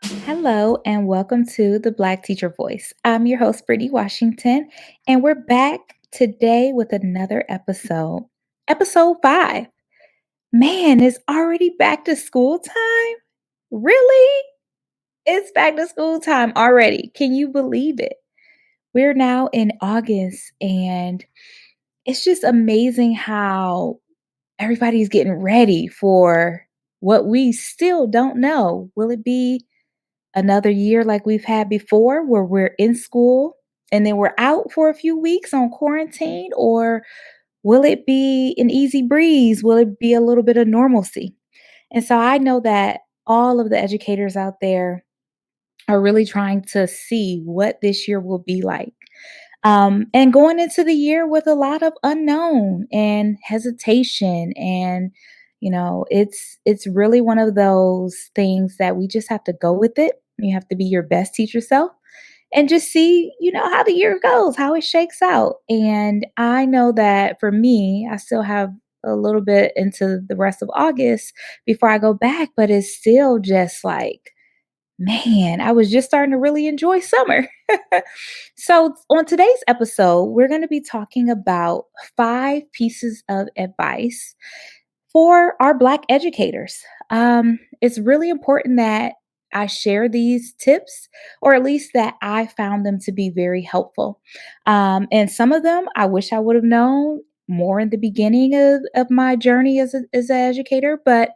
Hello, and welcome to the Black Teacher Voice. I'm your host, Brittney Washington, and we're back today with another episode. Episode 5. Man, it's already back to school time? Really? It's back to school time already. Can you believe it? We're now in August, and it's just amazing how everybody's getting ready for what we still don't know. Will it be another year like we've had before where we're in school and then we're out for a few weeks on quarantine? Or will it be an easy breeze? Will it be a little bit of normalcy? And so I know that all of the educators out there are really trying to see what this year will be like. And going into the year with a lot of unknown and hesitation, and it's really one of those things that we just have to go with it. You have to be your best teacher self and just see, how the year goes, how it shakes out. And I know that for me, I still have a little bit into the rest of August before I go back, but it's still just like, man, I was just starting to really enjoy summer. So, on today's episode, we're going to be talking about 5 pieces of advice for our Black educators. It's really important that I share these tips, or at least that I found them to be very helpful. And some of them I wish I would have known more in the beginning of my journey as an educator, but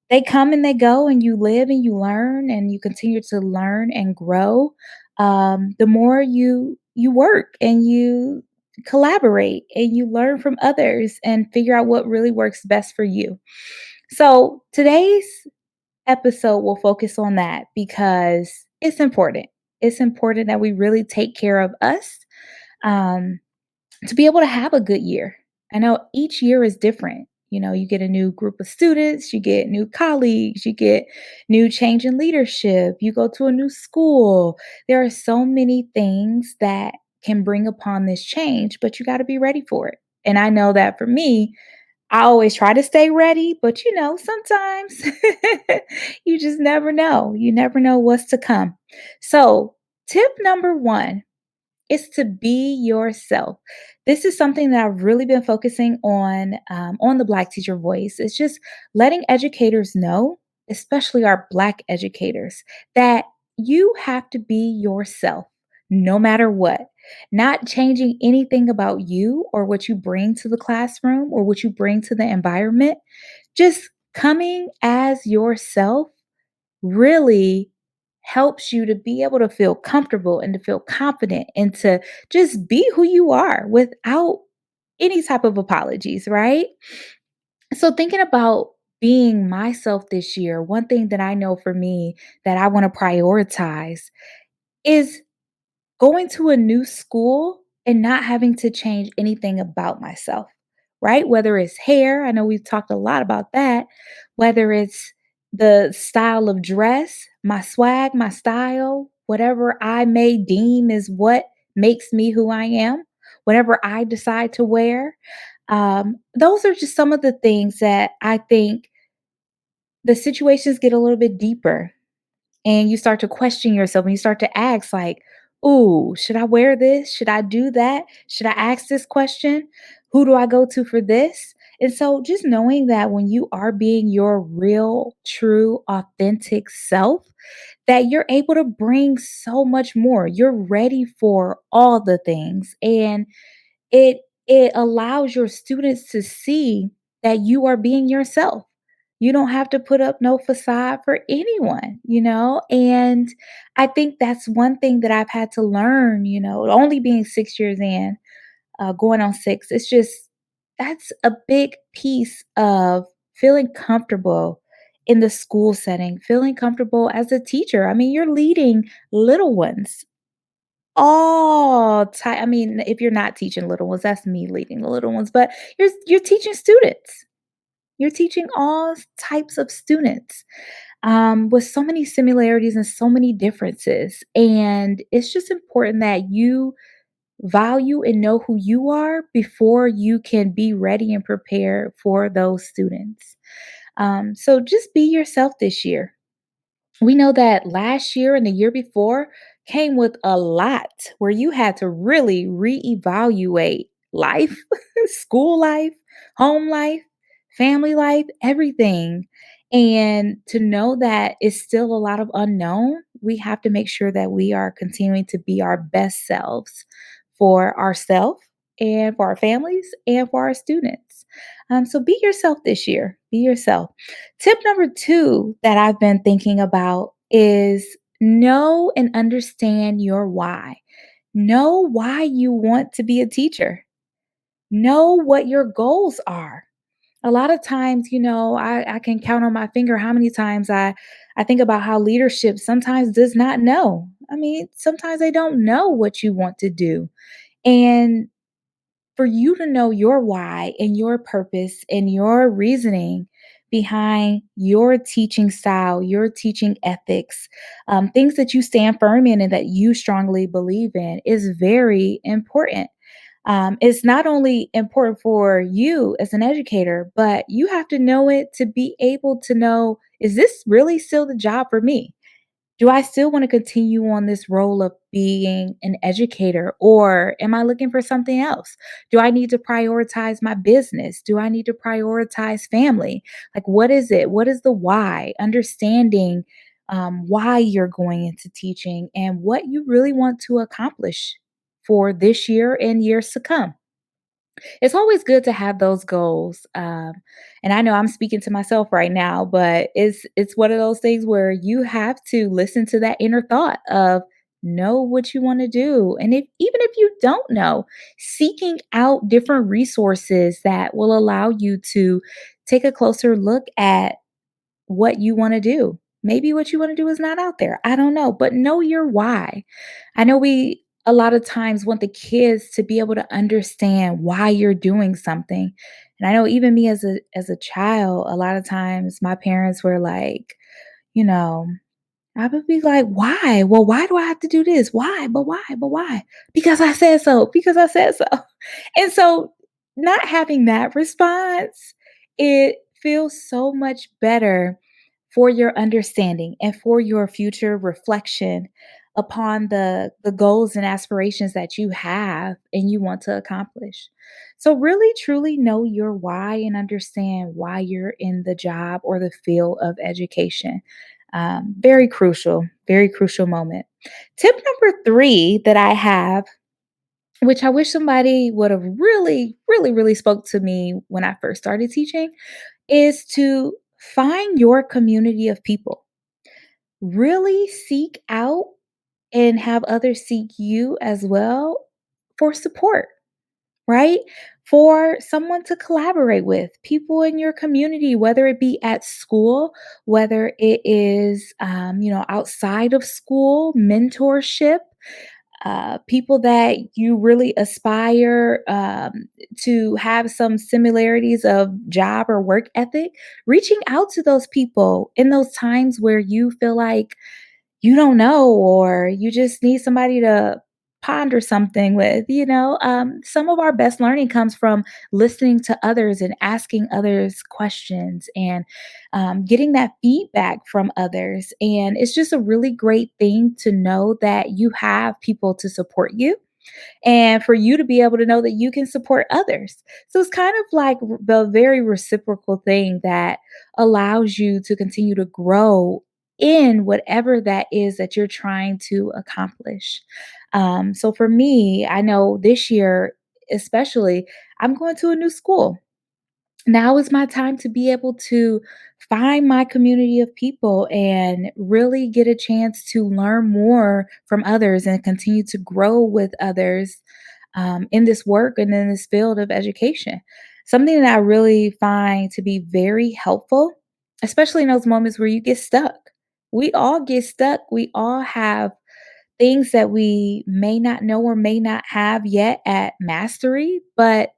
they come and they go, and you live and you learn and you continue to learn and grow. The more you work and you collaborate and you learn from others and figure out what really works best for you. So today's episode will focus on that because it's important. It's important that we really take care of us. Um, to be able to have a good year. I know each year is different. You get a new group of students, you get new colleagues, you get new change in leadership, you go to a new school. There are so many things that can bring upon this change, but you got to be ready for it. And I know that for me, I always try to stay ready, but sometimes you just never know. You never know what's to come. So, tip number 1 is to be yourself. This is something that I've really been focusing on the Black Teacher Voice. It's just letting educators know, especially our Black educators, that you have to be yourself no matter what. Not changing anything about you or what you bring to the classroom or what you bring to the environment. Just coming as yourself really helps you to be able to feel comfortable and to feel confident and to just be who you are without any type of apologies, right? So, thinking about being myself this year, one thing that I know for me that I want to prioritize is going to a new school and not having to change anything about myself, right? Whether it's hair, I know we've talked a lot about that, whether it's the style of dress, my swag, my style, whatever I may deem is what makes me who I am, whatever I decide to wear. Those are just some of the things that I think the situations get a little bit deeper and you start to question yourself and you start to ask like, "Ooh, should I wear this? Should I do that? Should I ask this question? Who do I go to for this?" And so just knowing that when you are being your real, true, authentic self, that you're able to bring so much more. You're ready for all the things, and it allows your students to see that you are being yourself. You don't have to put up no facade for anyone. And I think that's one thing that I've had to learn, only being 6 years in, going on 6. It's just that's a big piece of feeling comfortable in the school setting, feeling comfortable as a teacher. I mean, you're leading little ones all time. I mean, if you're not teaching little ones, that's me leading the little ones, but you're teaching students. You're teaching all types of students, with so many similarities and so many differences. And it's just important that you value and know who you are before you can be ready and prepared for those students. So just be yourself this year. We know that last year and the year before came with a lot where you had to really reevaluate life, school life, home life, family life, everything. And to know that it's still a lot of unknown, we have to make sure that we are continuing to be our best selves for ourselves and for our families and for our students. So be yourself this year. Be yourself. Tip number 2 that I've been thinking about is know and understand your why. Know why you want to be a teacher. Know what your goals are. A lot of times, I can count on my finger how many times I think about how leadership sometimes does not know. I mean, sometimes they don't know what you want to do. And for you to know your why and your purpose and your reasoning behind your teaching style, your teaching ethics, things that you stand firm in and that you strongly believe in is very important. It's not only important for you as an educator, but you have to know it to be able to know, is this really still the job for me? Do I still want to continue on this role of being an educator, or am I looking for something else? Do I need to prioritize my business? Do I need to prioritize family? Like, what is it? What is the why? Understanding why you're going into teaching and what you really want to accomplish for this year and years to come. It's always good to have those goals. And I know I'm speaking to myself right now, but it's one of those things where you have to listen to that inner thought of know what you want to do. And if even if you don't know, seeking out different resources that will allow you to take a closer look at what you want to do. Maybe what you want to do is not out there. I don't know, but know your why. I know we a lot of times want the kids to be able to understand why you're doing something. And I know even me as a child, a lot of times my parents were like, you know, I would be like, "Why? Well, why do I have to do this? Why? But why? But why? Because I said so. Because I said so." And so not having that response, it feels so much better for your understanding and for your future reflection upon the goals and aspirations that you have and you want to accomplish. So really truly know your why and understand why you're in the job or the field of education. Very crucial moment. Tip number 3 that I have, which I wish somebody would have really, really, really spoke to me when I first started teaching, is to find your community of people. Really seek out and have others seek you as well for support, right? For someone to collaborate with, people in your community, whether it be at school, whether it is, outside of school, mentorship, people that you really aspire to have some similarities of job or work ethic, reaching out to those people in those times where you feel like you don't know, or you just need somebody to ponder something with, some of our best learning comes from listening to others and asking others questions and getting that feedback from others. And it's just a really great thing to know that you have people to support you and for you to be able to know that you can support others. So it's kind of like the very reciprocal thing that allows you to continue to grow in whatever that is that you're trying to accomplish. So for me, I know this year, especially, I'm going to a new school. Now is my time to be able to find my community of people and really get a chance to learn more from others and continue to grow with others in this work and in this field of education. Something that I really find to be very helpful, especially in those moments where you get stuck. We all get stuck. We all have things that we may not know or may not have yet at mastery, but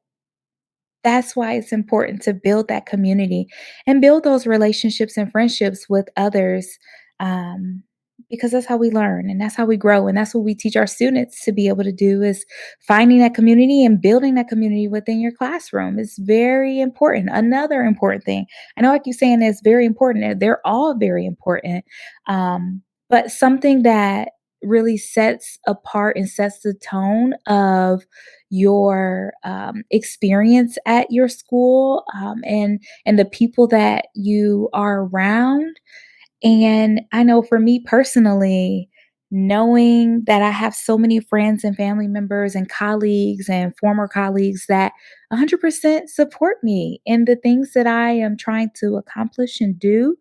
that's why it's important to build that community and build those relationships and friendships with others, um, because that's how we learn and that's how we grow. And that's what we teach our students to be able to do is finding that community and building that community within your classroom is very important. Another important thing. I know I keep saying it's very important. And they're all very important. But something that really sets apart and sets the tone of your experience at your school and the people that you are around. And I know for me personally, knowing that I have so many friends and family members and colleagues and former colleagues that 100% support me in the things that I am trying to accomplish and do,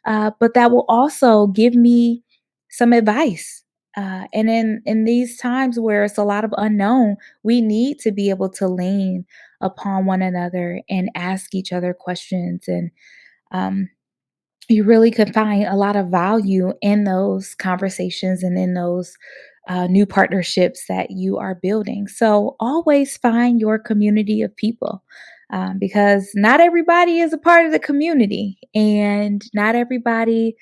but that will also give me some advice. And in these times where it's a lot of unknown, we need to be able to lean upon one another and ask each other questions and um, you really could find a lot of value in those conversations and in those new partnerships that you are building. So always find your community of people because not everybody is a part of the community and not everybody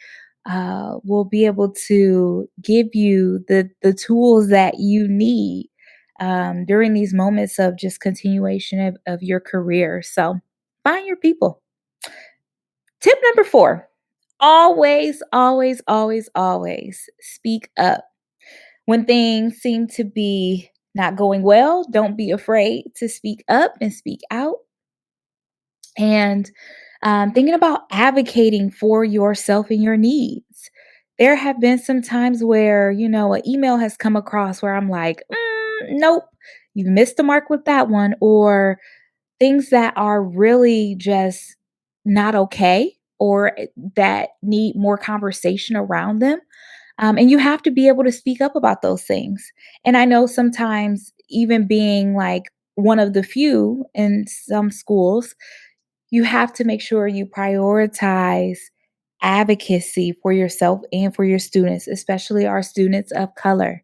will be able to give you the tools that you need during these moments of just continuation of your career. So find your people. Tip number 4, always, always, always, always speak up. When things seem to be not going well, don't be afraid to speak up and speak out. And thinking about advocating for yourself and your needs. There have been some times where, an email has come across where I'm like, nope, you missed the mark with that one. Or things that are really just not okay or that need more conversation around them. And you have to be able to speak up about those things. And I know sometimes, even being like one of the few in some schools, you have to make sure you prioritize advocacy for yourself and for your students, especially our students of color,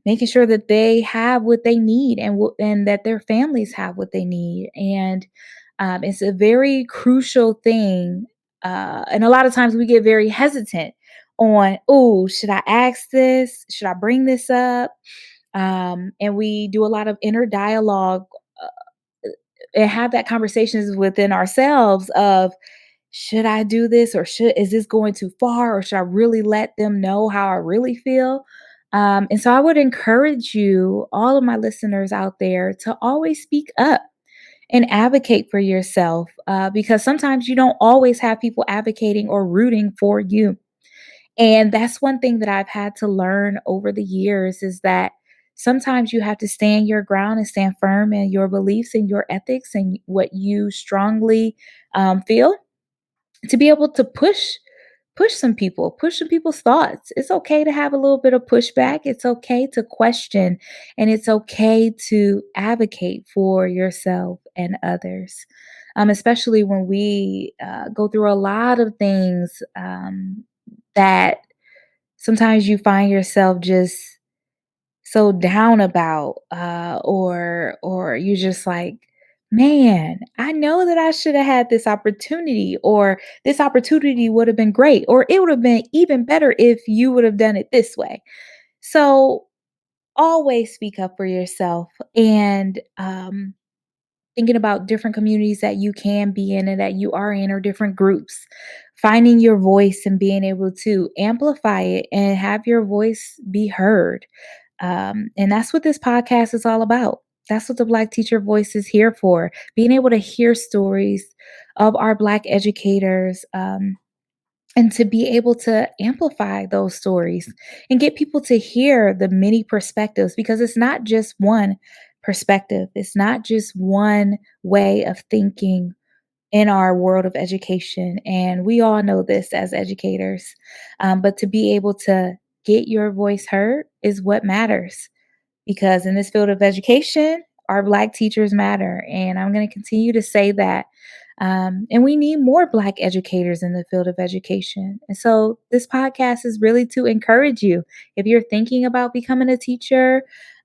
making sure that they have what they need and that their families have what they need. And it's a very crucial thing. And a lot of times we get very hesitant on, oh, should I ask this? Should I bring this up? And we do a lot of inner dialogue and have that conversations within ourselves of, should I do this or is this going too far or should I really let them know how I really feel? And so I would encourage you, all of my listeners out there, to always speak up and advocate for yourself because sometimes you don't always have people advocating or rooting for you. And that's one thing that I've had to learn over the years is that sometimes you have to stand your ground and stand firm in your beliefs and your ethics and what you strongly feel to be able to push some people's thoughts. It's okay to have a little bit of pushback. It's okay to question and it's okay to advocate for yourself and others. Especially when we go through a lot of things that sometimes you find yourself just so down about or you're just like, man, I know that I should have had this opportunity or this opportunity would have been great or it would have been even better if you would have done it this way. So always speak up for yourself and thinking about different communities that you can be in and that you are in or different groups, finding your voice and being able to amplify it and have your voice be heard. And that's what this podcast is all about. That's what the Black Teacher Voice is here for, being able to hear stories of our Black educators and to be able to amplify those stories and get people to hear the many perspectives because it's not just one perspective, it's not just one way of thinking in our world of education. And we all know this as educators. But to be able to get your voice heard is what matters because in this field of education, our Black teachers matter. And I'm going to continue to say that. And we need more Black educators in the field of education. And so this podcast is really to encourage you. If you're thinking about becoming a teacher,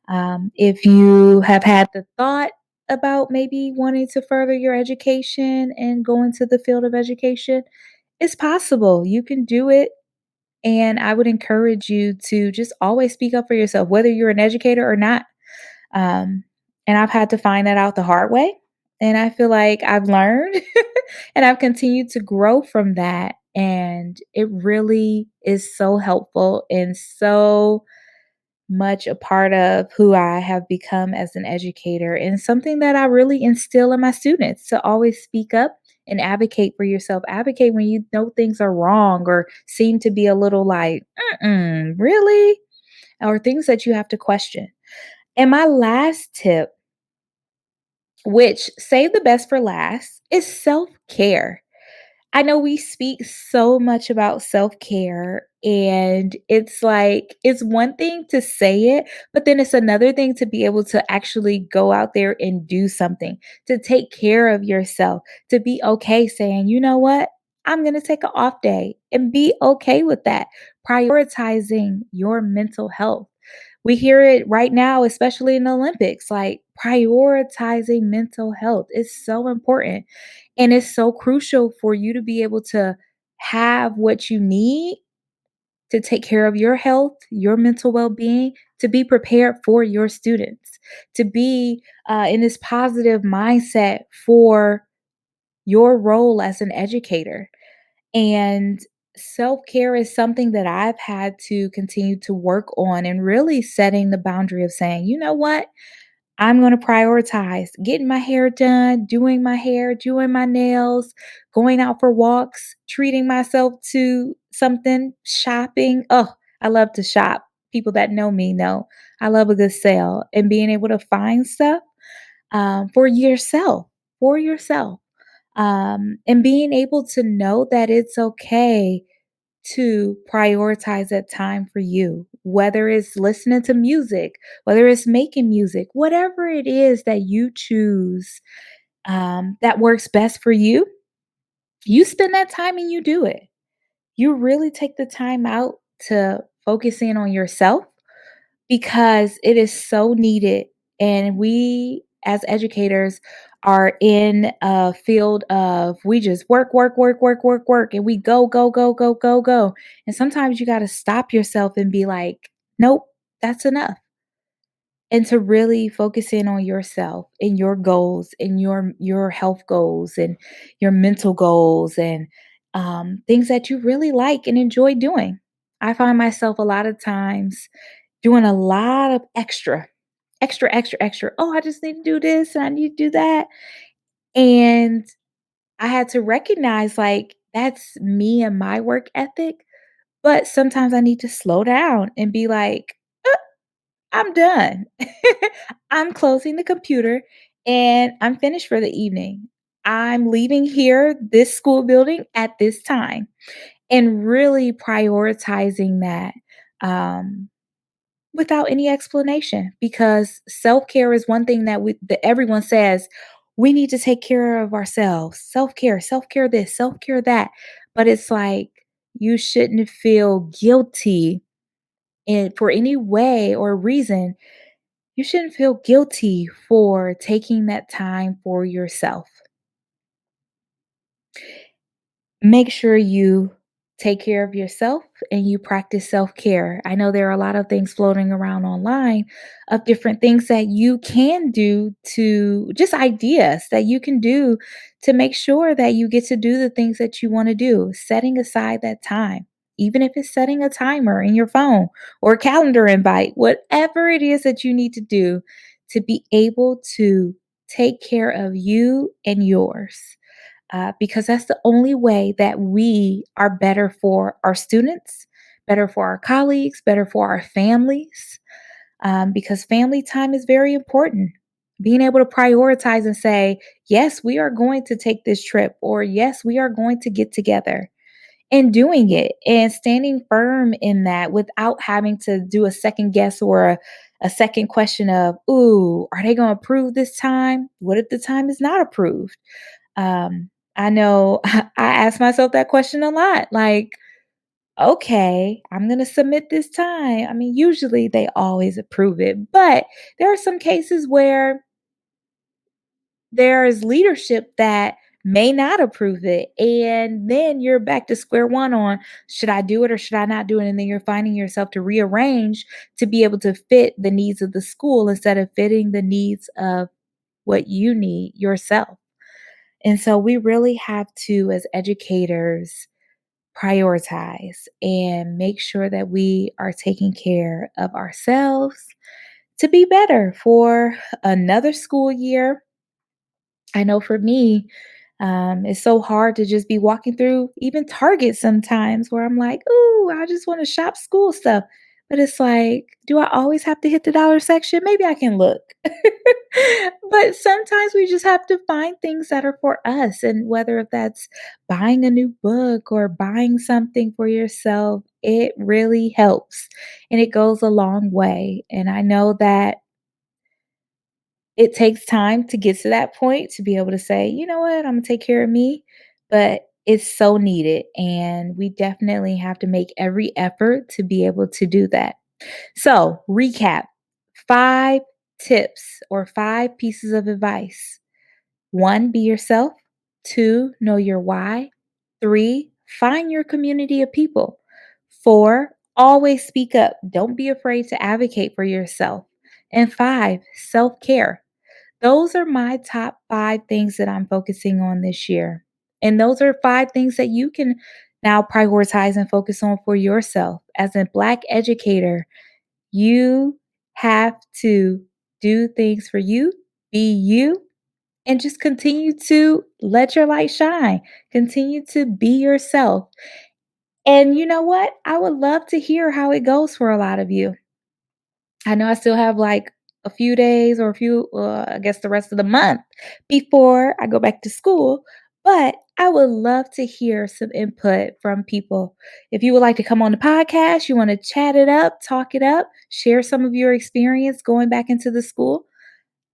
if you have had the thought about maybe wanting to further your education and go into the field of education, it's possible. You can do it And I would encourage you to just always speak up for yourself, whether you're an educator or not. Um, and I've had to find that out the hard way. And I feel like I've learned and I've continued to grow from that. And it really is so helpful and so much a part of who I have become as an educator and something that I really instill in my students to always speak up and advocate for yourself. Advocate when you know things are wrong or seem to be a little like, really? Or things that you have to question. And my last tip, which save the best for last, is self care. I know we speak so much about self-care, and it's like it's one thing to say it, but then it's another thing to be able to actually go out there and do something, to take care of yourself, to be okay saying, "You know what? I'm gonna take an off day," and be okay with that. Prioritizing your mental health. We hear it right now, especially in the Olympics, like prioritizing mental health is so important. And it's so crucial for you to be able to have what you need to take care of your health, your mental well being, to be prepared for your students, to be in this positive mindset for your role as an educator. And self care is something that I've had to continue to work on and really setting the boundary of saying, you know what? I'm going to prioritize getting my hair done, doing my hair, doing my nails, going out for walks, treating myself to something, shopping. Oh, I love to shop. People that know me know I love a good sale and being able to find stuff for yourself, and being able to know that it's okay to prioritize that time for you, whether it's listening to music, whether it's making music, whatever it is that you choose that works best for you spend that time and you do it. You really take the time out to focus in on yourself because it is so needed. And we, as educators, are in a field of we just work, work, work, work, work, work, and we go, go, go, go, go, go. And sometimes you got to stop yourself and be like, nope, that's enough. And to really focus in on yourself and your goals and your health goals and your mental goals and things that you really like and enjoy doing. I find myself a lot of times doing a lot of extra, extra, extra, extra. Oh, I just need to do this and I need to do that. And I had to recognize like that's me and my work ethic. But sometimes I need to slow down and be like, I'm done. I'm closing the computer and I'm finished for the evening. I'm leaving here, this school building at this time, and really prioritizing that. Um, Without any explanation because self-care is one thing that everyone says we need to take care of ourselves. Self-care, self-care this, self-care that. But it's like you shouldn't feel guilty in for any way or reason. You shouldn't feel guilty for taking that time for yourself. Make sure you take care of yourself and you practice self care. I know there are a lot of things floating around online of different things that you can do to just ideas that you can do to make sure that you get to do the things that you want to do, setting aside that time. Even if it's setting a timer in your phone or a calendar invite, whatever it is that you need to do to be able to take care of you and yours, because that's the only way that we are better for our students, better for our colleagues, better for our families, because family time is very important. Being able to prioritize and say, yes, we are going to take this trip, or yes, we are going to get together and doing it and standing firm in that without having to do a second guess or a second question of, ooh, are they going to approve this time? What if the time is not approved? I know I ask myself that question a lot. Like, okay, I'm going to submit this time. I mean, usually they always approve it, but there are some cases where there is leadership that may not approve it. And then you're back to square one on should I do it or should I not do it? And then you're finding yourself to rearrange to be able to fit the needs of the school instead of fitting the needs of what you need yourself. And so we really have to, as educators, prioritize and make sure that we are taking care of ourselves to be better for another school year. I know for me, it's so hard to just be walking through even Target sometimes where I'm like, "Ooh, I just wanna shop school stuff." But it's like, do I always have to hit the dollar section? Maybe I can look. But sometimes we just have to find things that are for us, and whether if that's buying a new book or buying something for yourself, it really helps, and it goes a long way, and I know that it takes time to get to that point to be able to say, "You know what? Imma take care of me," but it's so needed, and we definitely have to make every effort to be able to do that. So, recap, 5 tips or 5 pieces of advice. 1, be yourself. 2, know your why. 3, find your community of people. 4, always speak up. Don't be afraid to advocate for yourself. And 5, self-care. Those are my top 5 things that I'm focusing on this year. And those are 5 things that you can now prioritize and focus on for yourself. As a Black educator, you have to do things for you, be you, and just continue to let your light shine. Continue to be yourself. And you know what? I would love to hear how it goes for a lot of you. I know I still have like a few days or a few, I guess the rest of the month before I go back to school, but I would love to hear some input from people. If you would like to come on the podcast, you want to chat it up, talk it up, share some of your experience going back into the school,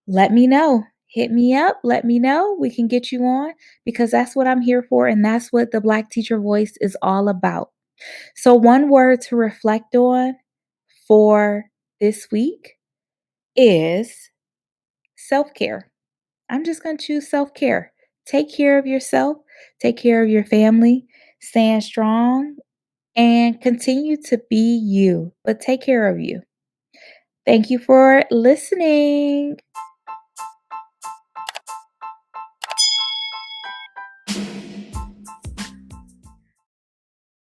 let me know. Hit me up, let me know. We can get you on because that's what I'm here for. And that's what the Black Teacher Voice is all about. So, one word to reflect on for this week is self care. I'm just going to choose self care. Take care of yourself, take care of your family, stand strong, and continue to be you, but take care of you. Thank you for listening.